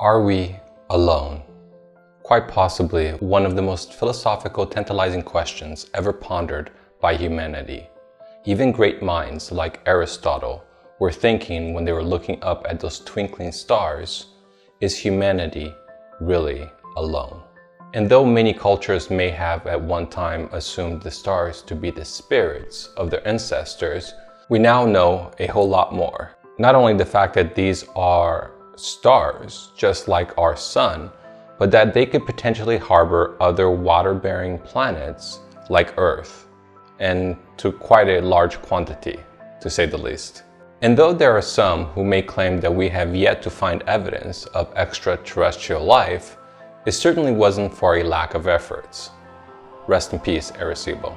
Are we alone? Quite possibly one of the most philosophical, tantalizing questions ever pondered by humanity. Even great minds like Aristotle were thinking when they were looking up at those twinkling stars, is humanity really alone? And though many cultures may have at one time assumed the stars to be the spirits of their ancestors, we now know a whole lot more. Not only the fact that these are stars, just like our sun, but that they could potentially harbor other water-bearing planets like Earth, and to quite a large quantity, to say the least. And though there are some who may claim that we have yet to find evidence of extraterrestrial life, it certainly wasn't for a lack of efforts. Rest in peace, Arecibo.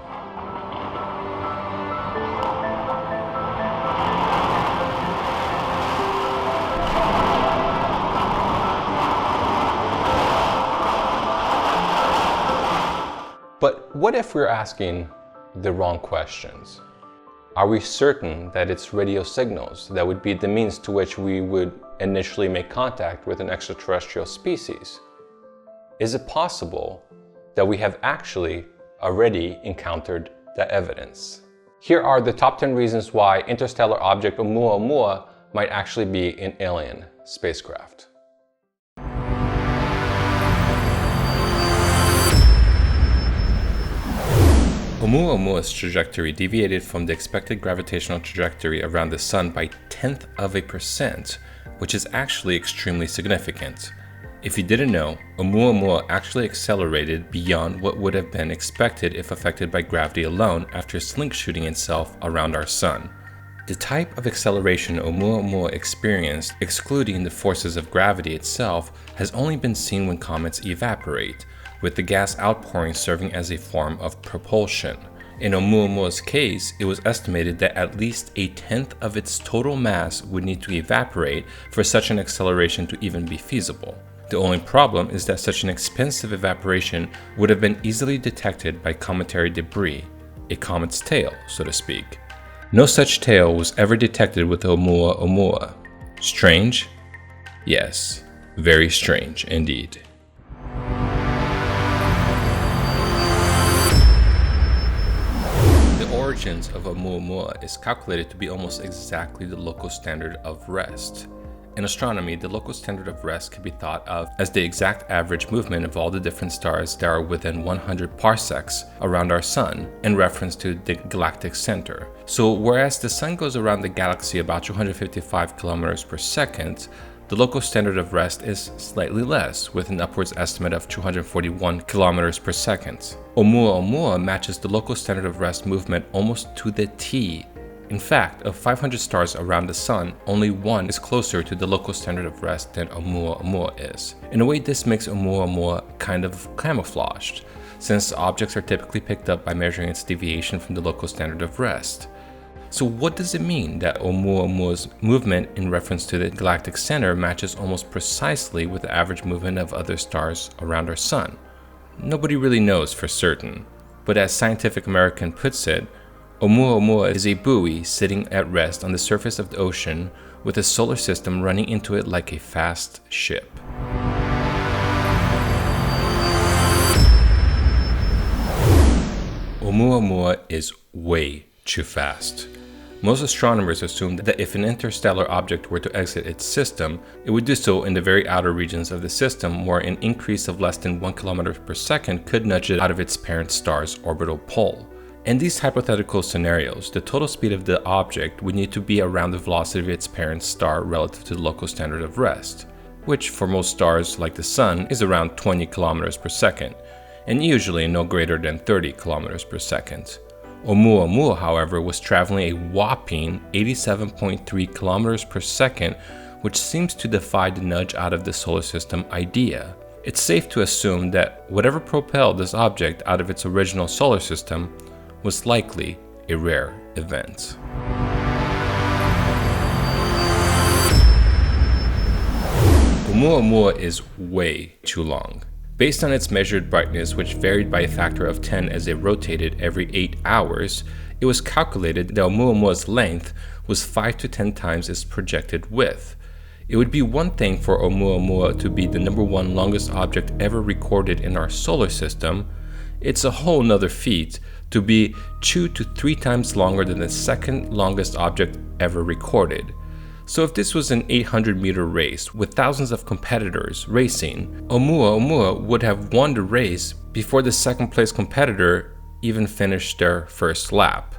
But what if we're asking the wrong questions? Are we certain that it's radio signals that would be the means to which we would initially make contact with an extraterrestrial species? Is it possible that we have actually already encountered the evidence? Here are the top 10 reasons why interstellar object Oumuamua might actually be an alien spacecraft. Oumuamua's trajectory deviated from the expected gravitational trajectory around the Sun by 0.1%, which is actually extremely significant. If you didn't know, Oumuamua actually accelerated beyond what would have been expected if affected by gravity alone after slink shooting itself around our Sun. The type of acceleration Oumuamua experienced, excluding the forces of gravity itself, has only been seen when comets evaporate, with the gas outpouring serving as a form of propulsion. In Oumuamua's case, it was estimated that at least 1/10 of its total mass would need to evaporate for such an acceleration to even be feasible. The only problem is that such an expensive evaporation would have been easily detected by cometary debris, a comet's tail, so to speak. No such tail was ever detected with Oumuamua. Strange? Yes, very strange indeed. The origins of Oumuamua is calculated to be almost exactly the local standard of rest. In astronomy, the local standard of rest can be thought of as the exact average movement of all the different stars that are within 100 parsecs around our Sun, in reference to the galactic center. So whereas the Sun goes around the galaxy about 255 kilometers per second, the local standard of rest is slightly less, with an upwards estimate of 241 kilometers per second. Oumuamua matches the local standard of rest movement almost to the T. In fact, of 500 stars around the Sun, only one is closer to the local standard of rest than Oumuamua is. In a way, this makes Oumuamua kind of camouflaged, since objects are typically picked up by measuring its deviation from the local standard of rest. So what does it mean that Oumuamua's movement in reference to the galactic center matches almost precisely with the average movement of other stars around our Sun? Nobody really knows for certain, but as Scientific American puts it, Oumuamua is a buoy sitting at rest on the surface of the ocean with a solar system running into it like a fast ship. Oumuamua is way too fast. Most astronomers assume that if an interstellar object were to exit its system, it would do so in the very outer regions of the system where an increase of less than 1 kilometer per second could nudge it out of its parent star's orbital pole. In these hypothetical scenarios, the total speed of the object would need to be around the velocity of its parent star relative to the local standard of rest, which for most stars like the Sun is around 20 kilometers per second, and usually no greater than 30 kilometers per second. Oumuamua, however, was traveling a whopping 87.3 kilometers per second, which seems to defy the nudge out of the solar system idea. It's safe to assume that whatever propelled this object out of its original solar system was likely a rare event. Oumuamua is way too long. Based on its measured brightness, which varied by a factor of 10 as it rotated every 8 hours, it was calculated that Oumuamua's length was 5 to 10 times its projected width. It would be one thing for Oumuamua to be the #1 longest object ever recorded in our solar system. It's a whole nother feat to be 2 to 3 times longer than the second longest object ever recorded. So if this was an 800-meter race with thousands of competitors racing, Oumuamua would have won the race before the second place competitor even finished their first lap.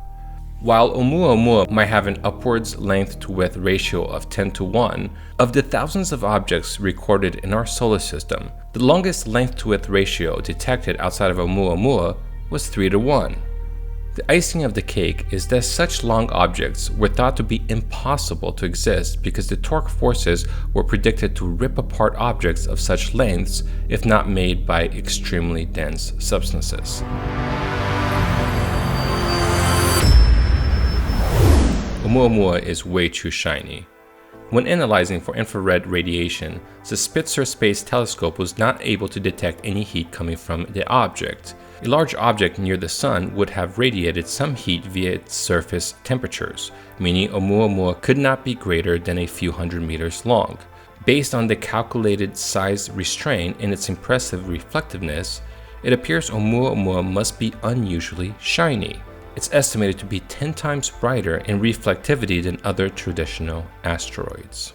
While Oumuamua might have an upwards length to width ratio of 10 to 1, of the thousands of objects recorded in our solar system, the longest length to width ratio detected outside of Oumuamua was 3 to 1. The icing of the cake is that such long objects were thought to be impossible to exist because the torque forces were predicted to rip apart objects of such lengths if not made by extremely dense substances. Oumuamua is way too shiny. When analyzing for infrared radiation, the Spitzer Space Telescope was not able to detect any heat coming from the object. A large object near the Sun would have radiated some heat via its surface temperatures, meaning Oumuamua could not be greater than a few hundred meters long. Based on the calculated size restraint and its impressive reflectiveness, it appears Oumuamua must be unusually shiny. It's estimated to be 10 times brighter in reflectivity than other traditional asteroids.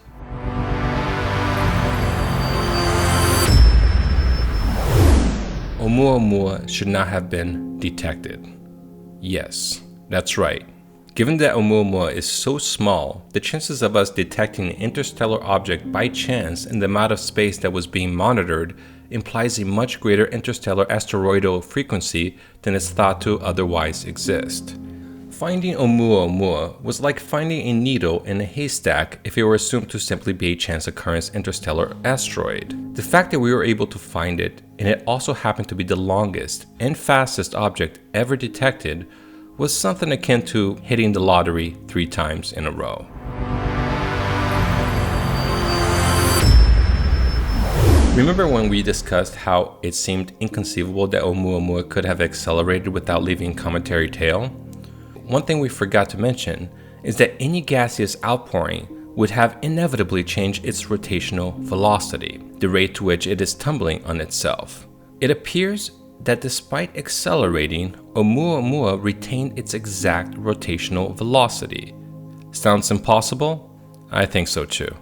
Oumuamua should not have been detected. Yes, that's right. Given that Oumuamua is so small, the chances of us detecting an interstellar object by chance in the amount of space that was being monitored implies a much greater interstellar asteroidal frequency than is thought to otherwise exist. Finding Oumuamua was like finding a needle in a haystack if it were assumed to simply be a chance occurrence interstellar asteroid. The fact that we were able to find it, and it also happened to be the longest and fastest object ever detected, was something akin to hitting the lottery 3 times in a row. Remember when we discussed how it seemed inconceivable that Oumuamua could have accelerated without leaving a cometary tail? One thing we forgot to mention is that any gaseous outpouring would have inevitably changed its rotational velocity, the rate to which it is tumbling on itself. It appears that despite accelerating, Oumuamua retained its exact rotational velocity. Sounds impossible? I think so too.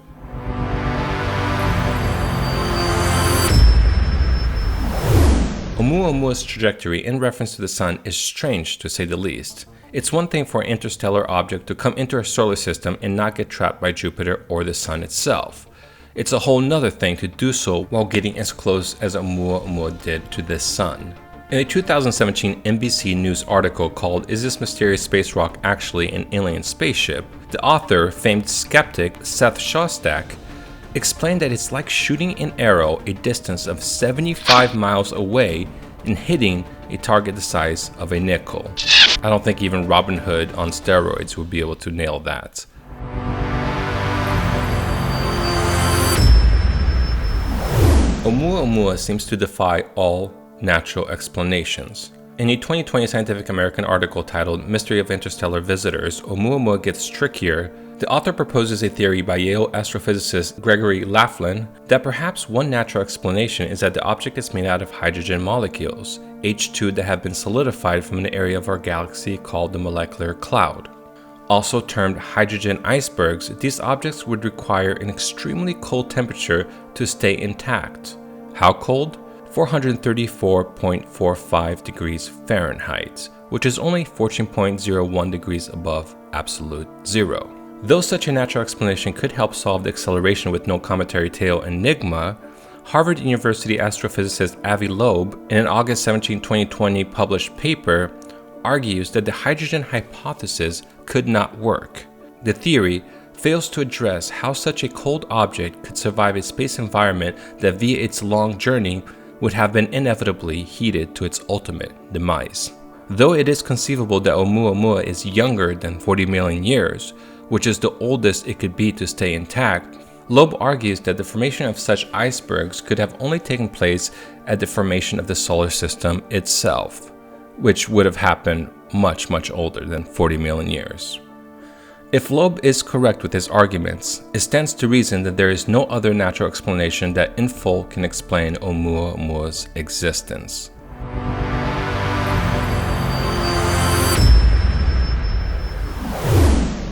Oumuamua's trajectory in reference to the Sun is strange to say the least. It's one thing for an interstellar object to come into our solar system and not get trapped by Jupiter or the Sun itself. It's a whole nother thing to do so while getting as close as Oumuamua did to this Sun. In a 2017 NBC News article called "Is This Mysterious Space Rock Actually an Alien Spaceship?", the author, famed skeptic Seth Shostak, explained that it's like shooting an arrow a distance of 75 miles away and hitting a target the size of a nickel. I don't think even Robin Hood on steroids would be able to nail that. Oumuamua seems to defy all natural explanations. In a 2020 Scientific American article titled "Mystery of Interstellar Visitors, Oumuamua Gets Trickier," the author proposes a theory by Yale astrophysicist Gregory Laughlin that perhaps one natural explanation is that the object is made out of hydrogen molecules, H2, that have been solidified from an area of our galaxy called the molecular cloud. Also termed hydrogen icebergs, these objects would require an extremely cold temperature to stay intact. How cold? 434.45 degrees Fahrenheit, which is only 14.01 degrees above absolute zero. Though such a natural explanation could help solve the acceleration with no cometary tail enigma, Harvard University astrophysicist Avi Loeb, in an August 17, 2020 published paper, argues that the hydrogen hypothesis could not work. The theory fails to address how such a cold object could survive a space environment that via its long journey would have been inevitably heated to its ultimate demise. Though it is conceivable that Oumuamua is younger than 40 million years, which is the oldest it could be to stay intact, Loeb argues that the formation of such icebergs could have only taken place at the formation of the solar system itself, which would have happened much older than 40 million years. If Loeb is correct with his arguments, it stands to reason that there is no other natural explanation that in full can explain Oumuamua's existence.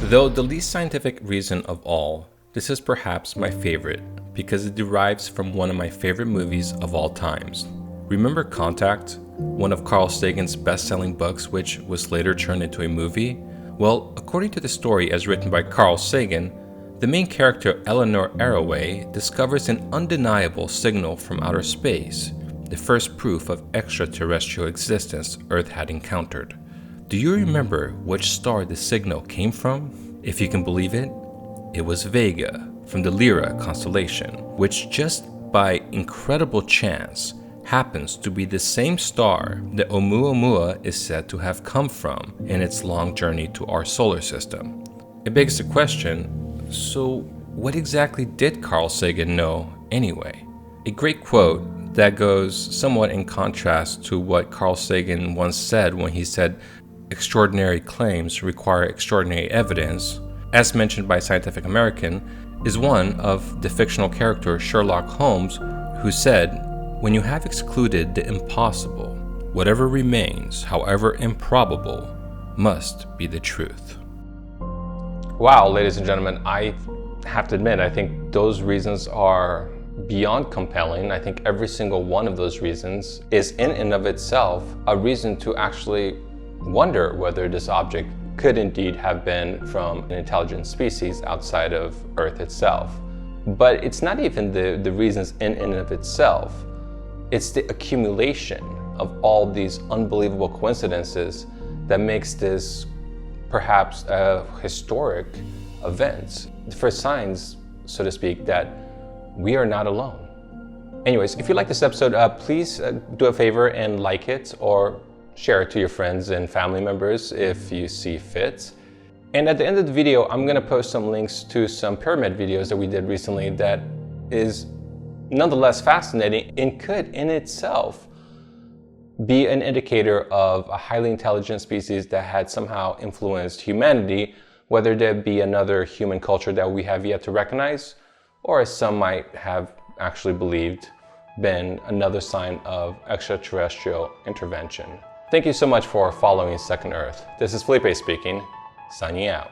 Though the least scientific reason of all, this is perhaps my favorite because it derives from one of my favorite movies of all times. Remember Contact, one of Carl Sagan's best-selling books which was later turned into a movie? Well, according to the story as written by Carl Sagan, the main character Eleanor Arroway discovers an undeniable signal from outer space, the first proof of extraterrestrial existence Earth had encountered. Do you remember which star the signal came from? If you can believe it, it was Vega from the Lyra constellation, which just by incredible chance happens to be the same star that Oumuamua is said to have come from in its long journey to our solar system. It begs the question, so what exactly did Carl Sagan know anyway? A great quote that goes somewhat in contrast to what Carl Sagan once said when he said, "Extraordinary claims require extraordinary evidence," as mentioned by Scientific American, is one of the fictional character Sherlock Holmes, who said, "When you have excluded the impossible, whatever remains, however improbable, must be the truth." Wow, ladies and gentlemen, I have to admit, I think those reasons are beyond compelling. I think every single one of those reasons is in and of itself a reason to actually wonder whether this object could indeed have been from an intelligent species outside of Earth itself. But it's not even the reasons in and of itself. It's the accumulation of all these unbelievable coincidences that makes this perhaps a historic event for signs, so to speak, that we are not alone. Anyways, if you like this episode, please do a favor and like it or share it to your friends and family members if you see fit. And at the end of the video, I'm gonna post some links to some pyramid videos that we did recently that is nonetheless fascinating and could in itself be an indicator of a highly intelligent species that had somehow influenced humanity, whether there be another human culture that we have yet to recognize, or as some might have actually believed, been another sign of extraterrestrial intervention. Thank you so much for following Second Earth. This is Felipe speaking, signing out.